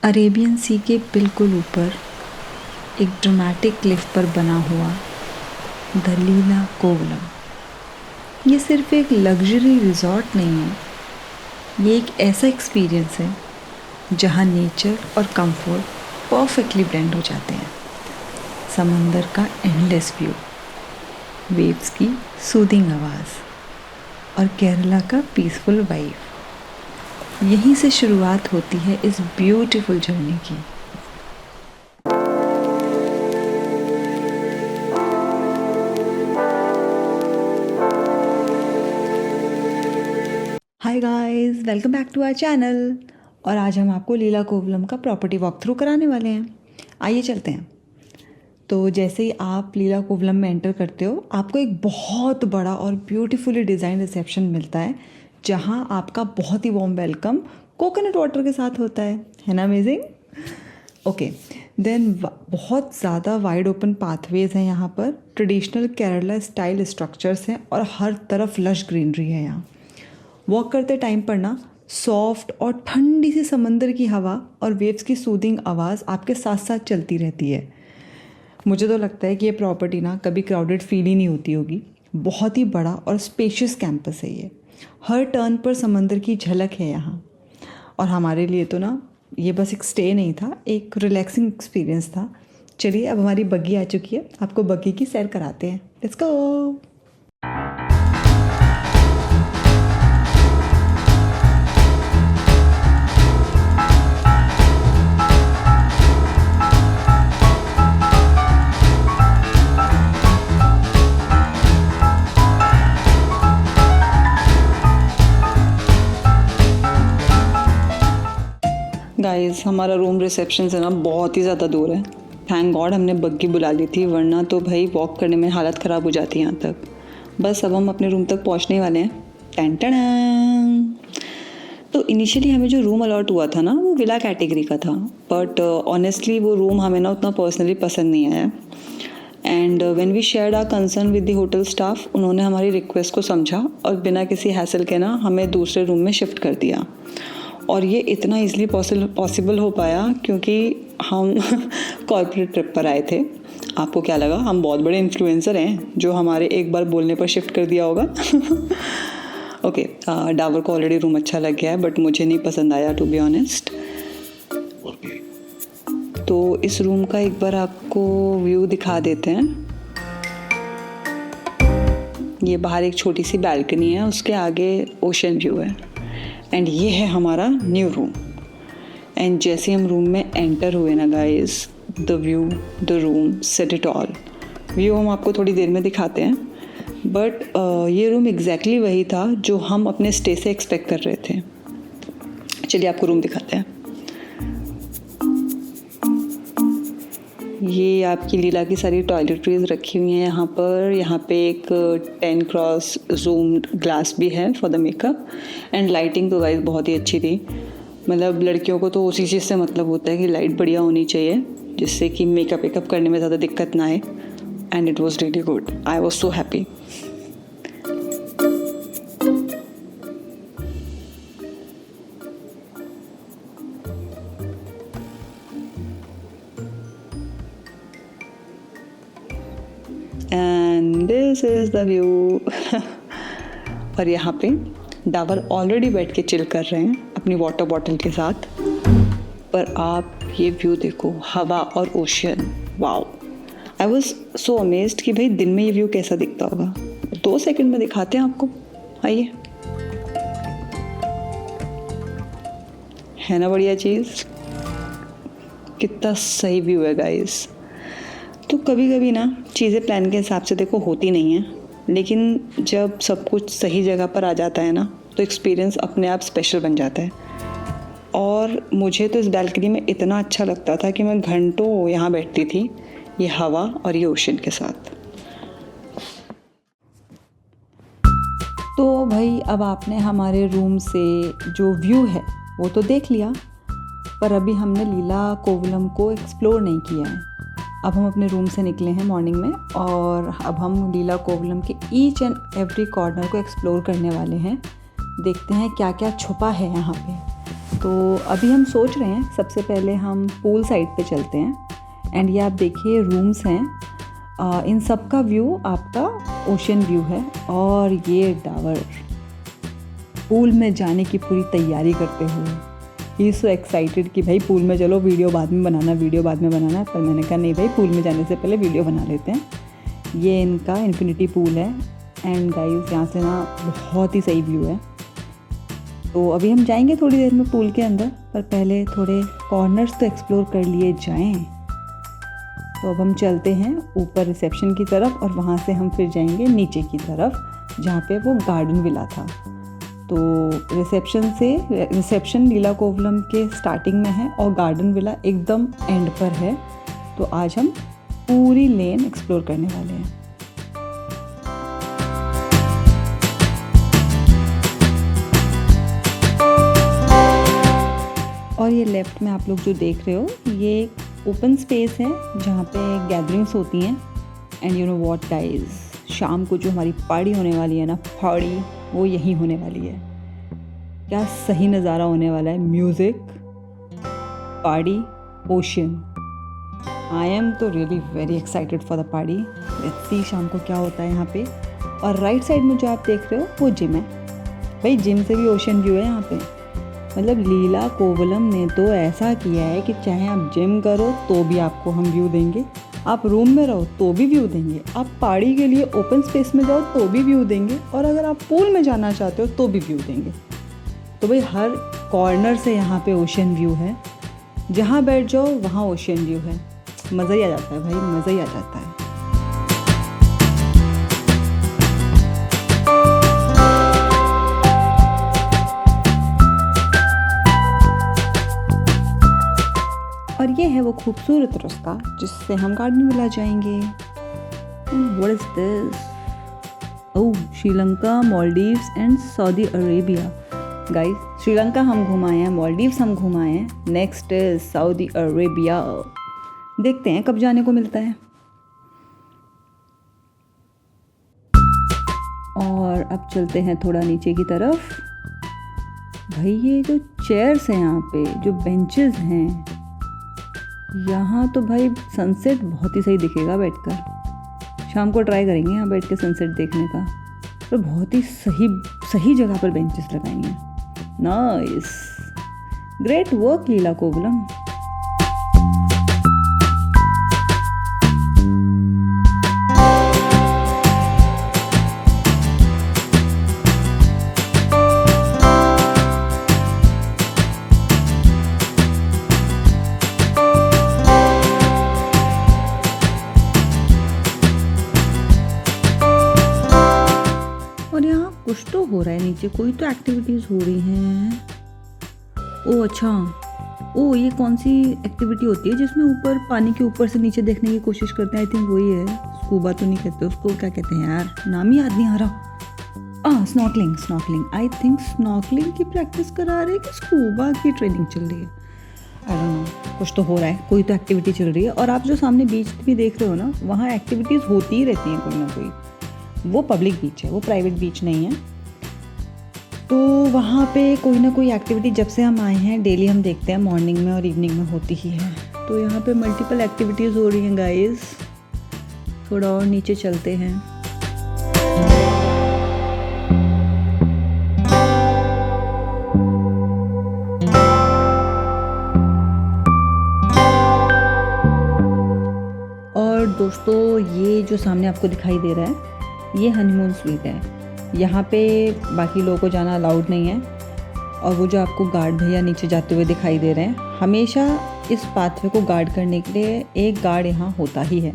Arabian सी के बिल्कुल ऊपर एक ड्रामेटिक क्लिफ पर बना हुआ द लीला कोवलम। ये सिर्फ एक लग्जरी रिजॉर्ट नहीं है, ये एक ऐसा एक्सपीरियंस है जहाँ नेचर और कंफर्ट परफेक्टली ब्लेंड हो जाते हैं। समंदर का एंडलेस व्यू, वेव्स की सूदिंग आवाज़ और केरला का पीसफुल वाइब, यहीं से शुरुआत होती है इस ब्यूटीफुल जर्नी की। Hi guys, welcome back to our channel. और आज हम आपको लीला कोवलम का प्रॉपर्टी वॉक थ्रू कराने वाले हैं। आइए चलते हैं। तो जैसे ही आप लीला कोवलम में एंटर करते हो, आपको एक बहुत बड़ा और ब्यूटीफुली डिज़ाइन रिसेप्शन मिलता है, जहां आपका बहुत ही वार्म वेलकम कोकोनट वाटर के साथ होता है ना? अमेजिंग। ओके, देन बहुत ज़्यादा वाइड ओपन पाथवेज हैं यहाँ पर, ट्रेडिशनल केरला स्टाइल स्ट्रक्चर्स हैं और हर तरफ लश ग्रीनरी है यहाँ। वॉक करते टाइम पर ना सॉफ्ट और ठंडी सी समंदर की हवा और वेव्स की सूदिंग आवाज़ आपके साथ साथ चलती रहती है। मुझे तो लगता है कि ये प्रॉपर्टी ना कभी क्राउडेड फील ही नहीं होती होगी। बहुत ही बड़ा और स्पेशियस कैंपस है ये। हर टर्न पर समंदर की झलक है यहाँ। और हमारे लिए तो ना ये बस एक स्टे नहीं था, एक रिलैक्सिंग एक्सपीरियंस था। चलिए, अब हमारी बग्गी आ चुकी है, आपको बग्गी की सैर कराते हैं। Let's go. गाइस, हमारा रूम रिसेप्शन से ना बहुत ही ज़्यादा दूर है। थैंक गॉड हमने बग्गी बुला ली थी, वरना तो भाई वॉक करने में हालत ख़राब हो जाती है यहाँ तक। बस अब हम अपने रूम तक पहुँचने वाले हैं। Ton ton. तो इनिशियली हमें जो रूम अलॉट हुआ था ना, वो विला कैटेगरी का था, बट ऑनेस्टली वो रूम हमें ना उतना पर्सनली पसंद नहीं आया। And when we shared our concern with the hotel staff, उन्होंने हमारी रिक्वेस्ट को समझा और बिना किसी हैसल के ना हमें दूसरे रूम में शिफ्ट कर दिया। और ये इतना ईज़िली पॉसिबल हो पाया क्योंकि हम कॉर्पोरेट ट्रिप पर आए थे। आपको क्या लगा हम बहुत बड़े इन्फ्लुएंसर हैं जो हमारे एक बार बोलने पर शिफ्ट कर दिया होगा? ओके, डावर को ऑलरेडी रूम अच्छा लग गया है, बट मुझे नहीं पसंद आया टू बी ऑनेस्ट। तो इस रूम का एक बार आपको व्यू दिखा देते हैं। ये बाहर एक छोटी सी बैल्कनी है, उसके आगे ओशन व्यू है। एंड ये है हमारा न्यू रूम। एंड जैसे हम रूम में एंटर हुए ना guys, the view, the room set it all. View हम आपको थोड़ी देर में दिखाते हैं, बट ये रूम एग्जैक्टली वही था जो हम अपने स्टे से एक्सपेक्ट कर रहे थे। चलिए आपको रूम दिखाते हैं। ये आपकी लीला की सारी टॉयलेटरीज रखी हुई हैं यहाँ पर। यहाँ पे एक 10 क्रॉस जूम ग्लास भी है for the makeup. And lighting तो गाइस बहुत ही अच्छी थी। मतलब लड़कियों को तो उसी चीज़ से मतलब होता है कि लाइट बढ़िया होनी चाहिए, जिससे कि मेकअप वेकअप करने में ज़्यादा दिक्कत ना आए। And it was really good, I was so happy. And this is the view. और यहाँ पे डावर ऑलरेडी बैठ के चिल कर रहे हैं अपनी वाटर बॉटल के साथ। पर आप ये व्यू देखो, हवा और ocean, wow. I was so amazed कि भाई दिन में ये व्यू कैसा दिखता होगा। 2 सेकंड में दिखाते हैं आपको, आइए। है ना बढ़िया चीज़? कितना सही व्यू है गाइस। तो कभी कभी ना चीज़ें प्लान के हिसाब से देखो होती नहीं हैं, लेकिन जब सब कुछ सही जगह पर आ जाता है ना, तो एक्सपीरियंस अपने आप स्पेशल बन जाता है। और मुझे तो इस बैल्कनी में इतना अच्छा लगता था कि मैं घंटों यहाँ बैठती थी, ये हवा और ये ओशन के साथ। तो भाई अब आपने हमारे रूम से जो व्यू है वो तो देख लिया, पर अभी हमने लीला कोवलम को एक्सप्लोर नहीं किया है। अब हम अपने रूम से निकले हैं मॉर्निंग में, और अब हम लीला कोवलम के ईच एंड एवरी कॉर्नर को एक्सप्लोर करने वाले हैं। देखते हैं क्या क्या छुपा है यहाँ पे। तो अभी हम सोच रहे हैं सबसे पहले हम पूल साइड पे चलते हैं। एंड ये आप देखिए रूम्स हैं, इन सब का व्यू आपका ओशन व्यू है। और ये डावर पूल में जाने की पूरी तैयारी करते हुए ही सो एक्साइटेड कि भाई पूल में चलो, वीडियो बाद में बनाना। पर मैंने कहा नहीं भाई, पूल में जाने से पहले वीडियो बना लेते हैं। ये इनका इन्फिनिटी पूल है। एंड गाइस यहाँ से ना बहुत ही सही व्यू है। तो अभी हम जाएंगे थोड़ी देर में पूल के अंदर, पर पहले थोड़े कॉर्नर्स तो एक्सप्लोर कर लिए जाएं। तो अब हम चलते हैं ऊपर रिसेप्शन की तरफ और वहाँ से हम फिर जाएंगे नीचे की तरफ जहाँ पे वो गार्डन विला था। तो रिसेप्शन लीला कोवलम के स्टार्टिंग में है और गार्डन विला एकदम एंड पर है। तो आज हम पूरी लेन एक्सप्लोर करने वाले हैं। और ये लेफ्ट में आप लोग जो देख रहे हो, ये एक ओपन स्पेस है जहाँ पे गैदरिंग्स होती हैं। And you know what guys, शाम को जो हमारी पार्टी होने वाली है ना, पार्टी वो यहीं होने वाली है। क्या सही नज़ारा होने वाला है, music, party, ocean. I am तो really very excited for the party. Let's see शाम को क्या होता है यहाँ पे। और राइट साइड में जो आप देख रहे हो वो जिम है। भाई जिम से भी ओशन व्यू है यहाँ पे। मतलब लीला कोवलम ने तो ऐसा किया है कि चाहे आप जिम करो तो भी आपको हम व्यू देंगे, आप रूम में रहो तो भी व्यू देंगे, आप पार्टी के लिए ओपन स्पेस में जाओ तो भी व्यू देंगे, और अगर आप पूल में जाना चाहते हो तो भी व्यू देंगे। तो भाई हर कॉर्नर से यहाँ पे ओशन व्यू है। जहाँ बैठ जाओ वहाँ ओशन व्यू है। मज़ा ही आ जाता है भाई, मज़ा ही आ जाता है। और ये है वो खूबसूरत रास्ता जिससे हम गार्डन विला जाएंगे। What is this? Oh, Sri Lanka, Maldives and Saudi Arabia. Guys Sri Lanka हम घुमाए हैं, मालदीव्स हम घुमाए हैं, नेक्स्ट इज सऊदी अरेबिया। देखते हैं कब जाने को मिलता है। और अब चलते हैं थोड़ा नीचे की तरफ। भाई ये जो चेयर्स हैं यहाँ पे, जो बेंचेस हैं यहाँ, तो भाई सनसेट बहुत ही सही दिखेगा बैठकर। शाम को ट्राई करेंगे यहाँ बैठ के सनसेट देखने का। तो बहुत ही सही जगह पर बेंचेस लगाएंगे। नाइस, ग्रेट वर्क लीला कोवलम। कुछ तो हो रहा है नीचे, कोई तो एक्टिविटीज़ हो रही हैं। ओह अच्छा, ओह ये कौन सी एक्टिविटी होती है जिसमें ऊपर पानी के ऊपर से नीचे देखने की कोशिश करते हैं? आई थिंक वही है। स्कूबा तो नहीं कहते उसको, क्या कहते हैं यार, नाम ही याद नहीं आ रहा। स्नॉर्कलिंग। आई थिंक स्नॉर्कलिंग की प्रैक्टिस करा रहे हैं कि स्कूबा की ट्रेनिंग चल रही है। आई डोंट नो, कुछ तो हो रहा है, कोई तो एक्टिविटी चल रही है। और आप जो सामने बीच भी देख रहे हो ना, वहाँ एक्टिविटीज़ होती ही रहती हैं कोई ना कोई। वो पब्लिक बीच है, वो प्राइवेट बीच नहीं है। तो वहाँ पे कोई ना कोई एक्टिविटी जब से हम आए हैं डेली हम देखते हैं, मॉर्निंग में और इवनिंग में होती ही है। तो यहाँ पे मल्टीपल एक्टिविटीज़ हो रही हैं गाइस। थोड़ा और नीचे चलते हैं। और दोस्तों ये जो सामने आपको दिखाई दे रहा है, ये हनीमून स्वीट है। यहाँ पे बाकी लोगों को जाना अलाउड नहीं है। और वो जो आपको गार्ड भैया नीचे जाते हुए दिखाई दे रहे हैं, हमेशा इस पाथवे को गार्ड करने के लिए एक गार्ड यहाँ होता ही है।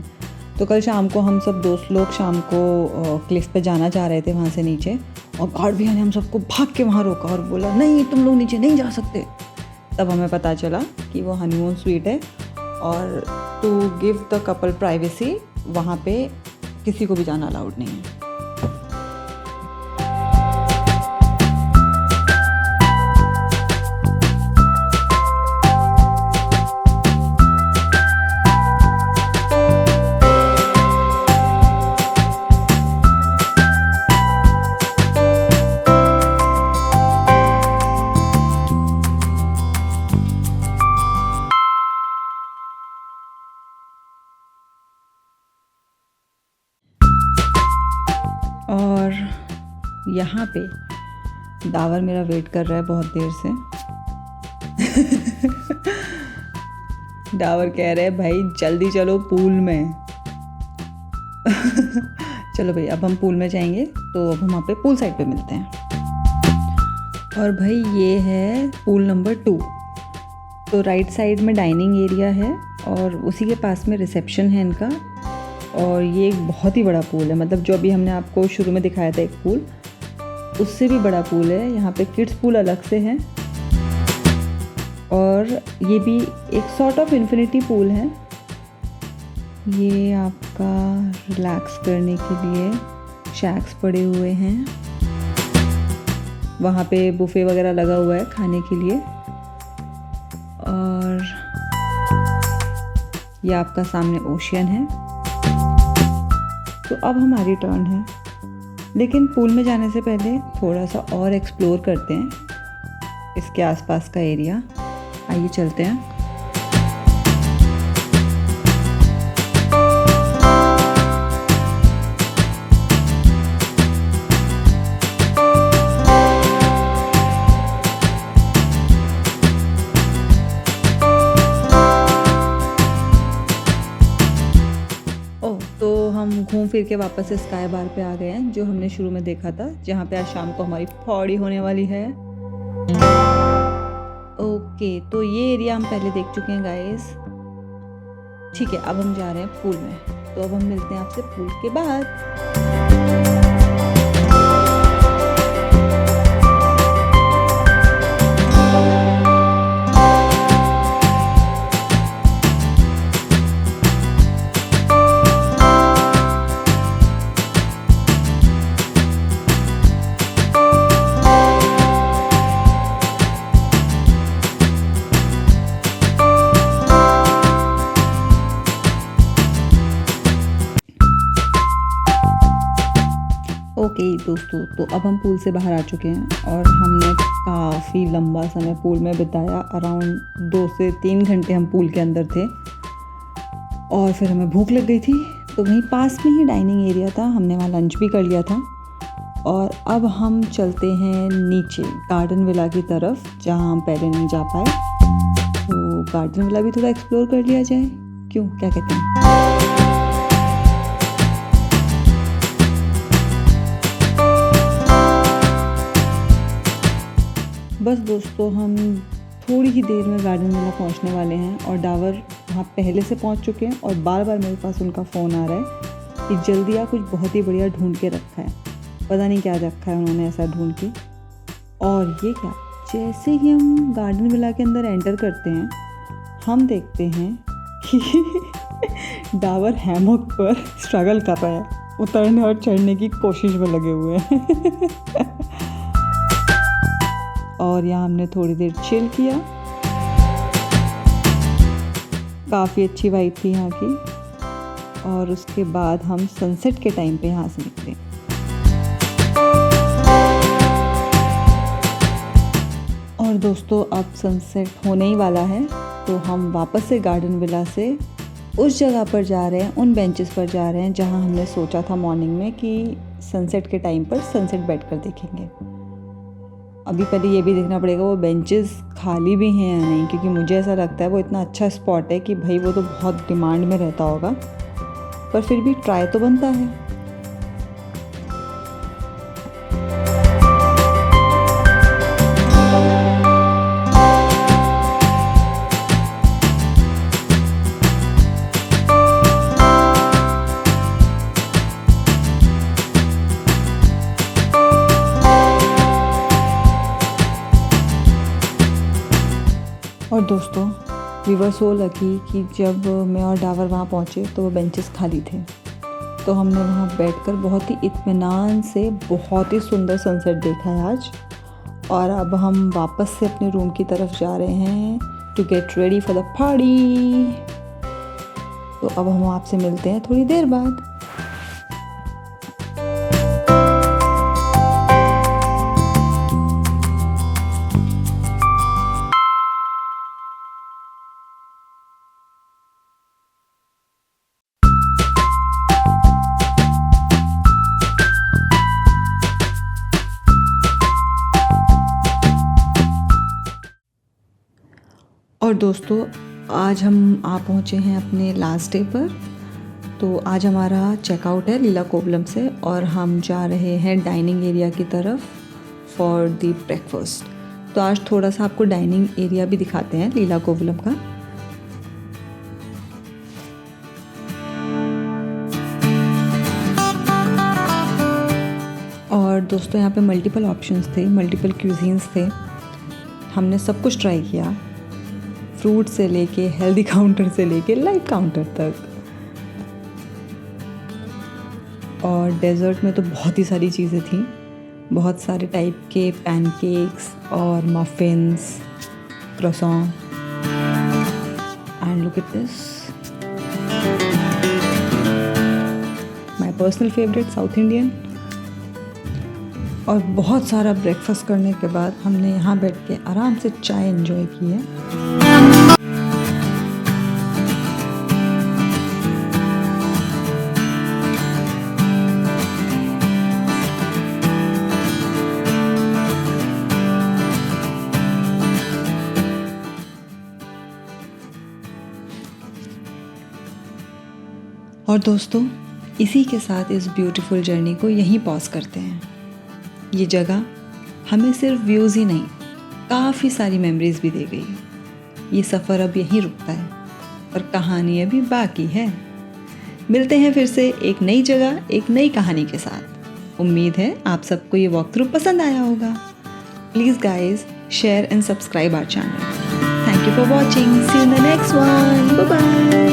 तो कल शाम को हम सब दोस्त लोग शाम को क्लिफ पे जाना चाह रहे थे वहाँ से नीचे, और गार्ड भैया ने हम सबको भाग के वहाँ रोका और बोला नहीं तुम लोग नीचे नहीं जा सकते। तब हमें पता चला कि वो हनीमून स्वीट है, और to give the couple privacy वहाँ पे किसी को भी जाना अलाउड नहीं है। यहाँ पे डावर मेरा वेट कर रहा है बहुत देर से। डावर कह रहे हैं भाई जल्दी चलो पूल में। चलो भाई अब हम पूल में जाएंगे, तो अब हम वहाँ पे पूल साइड पे मिलते हैं। और भाई ये है पूल नंबर 2। तो राइट साइड में डाइनिंग एरिया है और उसी के पास में रिसेप्शन है इनका। और ये एक बहुत ही बड़ा पूल है, मतलब जो अभी हमने आपको शुरू में दिखाया था एक पूल, उससे भी बड़ा पूल है। यहाँ पे किड्स पूल अलग से है और ये भी एक सॉर्ट ऑफ इन्फिनिटी पूल है। ये आपका रिलैक्स करने के लिए शैक्स पड़े हुए हैं। वहाँ पे बुफे वगैरह लगा हुआ है खाने के लिए। और ये आपका सामने ओशियन है। तो अब हमारी टर्न है, लेकिन पूल में जाने से पहले थोड़ा सा और एक्सप्लोर करते हैं इसके आसपास का एरिया। आइए चलते हैं। तो हम घूम फिर के वापस स्काई बार पे आ गए हैं, जो हमने शुरू में देखा था, जहाँ पे आज शाम को हमारी पौड़ी होने वाली है। ओके, तो ये एरिया हम पहले देख चुके हैं गाइस। ठीक है, अब हम जा रहे हैं पूल में। तो अब हम मिलते हैं आपसे पूल के बाद। ओके दोस्तों, तो अब हम पूल से बाहर आ चुके हैं और हमने काफ़ी लंबा समय पूल में बिताया। अराउंड 2 से 3 घंटे हम पूल के अंदर थे। और फिर हमें भूख लग गई थी, तो वहीं पास में ही डाइनिंग एरिया था, हमने वहाँ लंच भी कर लिया था। और अब हम चलते हैं नीचे गार्डन विला की तरफ, जहाँ हम पहले नहीं जा पाए। तो गार्डन विला भी थोड़ा एक्सप्लोर कर लिया जाए, क्यों, क्या कहते हैं? बस दोस्तों, हम थोड़ी ही देर में गार्डन विला पहुंचने वाले हैं और डावर वहाँ पहले से पहुंच चुके हैं। और बार बार मेरे पास उनका फ़ोन आ रहा है कि जल्दी आ, कुछ बहुत ही बढ़िया ढूंढ के रखा है। पता नहीं क्या रखा है उन्होंने ऐसा ढूंढ के। और ये क्या, जैसे ही हम गार्डन विला के अंदर एंटर करते हैं, हम देखते हैं कि डावर हैमॉक पर स्ट्रगल कर रहा है, उतरने और चढ़ने की कोशिश में लगे हुए हैं। और यहाँ हमने थोड़ी देर चिल किया। काफ़ी अच्छी वाइब थी यहाँ की। और उसके बाद हम सनसेट के टाइम पे यहाँ से निकले। और दोस्तों, अब सनसेट होने ही वाला है, तो हम वापस से गार्डन विला से उस जगह पर जा रहे हैं, उन बेंचेस पर जा रहे हैं जहाँ हमने सोचा था मॉर्निंग में कि सनसेट के टाइम पर सनसेट बैठकर देखेंगे। अभी पहले ये भी देखना पड़ेगा वो बेंचेस खाली भी हैं या नहीं, क्योंकि मुझे ऐसा लगता है वो इतना अच्छा स्पॉट है कि भाई वो तो बहुत डिमांड में रहता होगा, पर फिर भी ट्राई तो बनता है। और दोस्तों, वी वर सो लकी कि जब मैं और डावर वहाँ पहुँचे तो वो बेंचेस खाली थे। तो हमने वहाँ बैठकर बहुत ही इत्मीनान से बहुत ही सुंदर सनसेट देखा है आज। और अब हम वापस से अपने रूम की तरफ जा रहे हैं to get ready for the party. तो अब हम आपसे मिलते हैं थोड़ी देर बाद। और दोस्तों आज हम आ पहुँचे हैं अपने लास्ट डे पर। तो आज हमारा चेकआउट है लीला कोवलम से और हम जा रहे हैं डाइनिंग एरिया की तरफ फॉर द ब्रेकफास्ट। तो आज थोड़ा सा आपको डाइनिंग एरिया भी दिखाते हैं लीला कोवलम का। और दोस्तों यहाँ पे मल्टीपल ऑप्शंस थे, मल्टीपल क्यूजीन्स थे। हमने सब कुछ ट्राई किया, फ्रूट से लेके हेल्दी काउंटर से लेके लाइट काउंटर तक। और डेज़र्ट में तो बहुत ही सारी चीज़ें थी, बहुत सारे टाइप के पैनकेक्स और muffins, croissant and look at this my personal favourite south Indian. और बहुत सारा ब्रेकफास्ट करने के बाद हमने यहाँ बैठ के आराम से चाय एंजॉय की है। और दोस्तों इसी के साथ इस ब्यूटीफुल जर्नी को यहीं पॉज करते हैं। ये जगह हमें सिर्फ व्यूज़ ही नहीं, काफ़ी सारी मेमोरीज भी दे गई। ये सफ़र अब यहीं रुकता है और कहानी अभी बाकी है। मिलते हैं फिर से एक नई जगह, एक नई कहानी के साथ। उम्मीद है आप सबको ये वॉक थ्रू पसंद आया होगा। Please guys share and subscribe our channel. Thank you for watching. See you in the next one. Bye bye.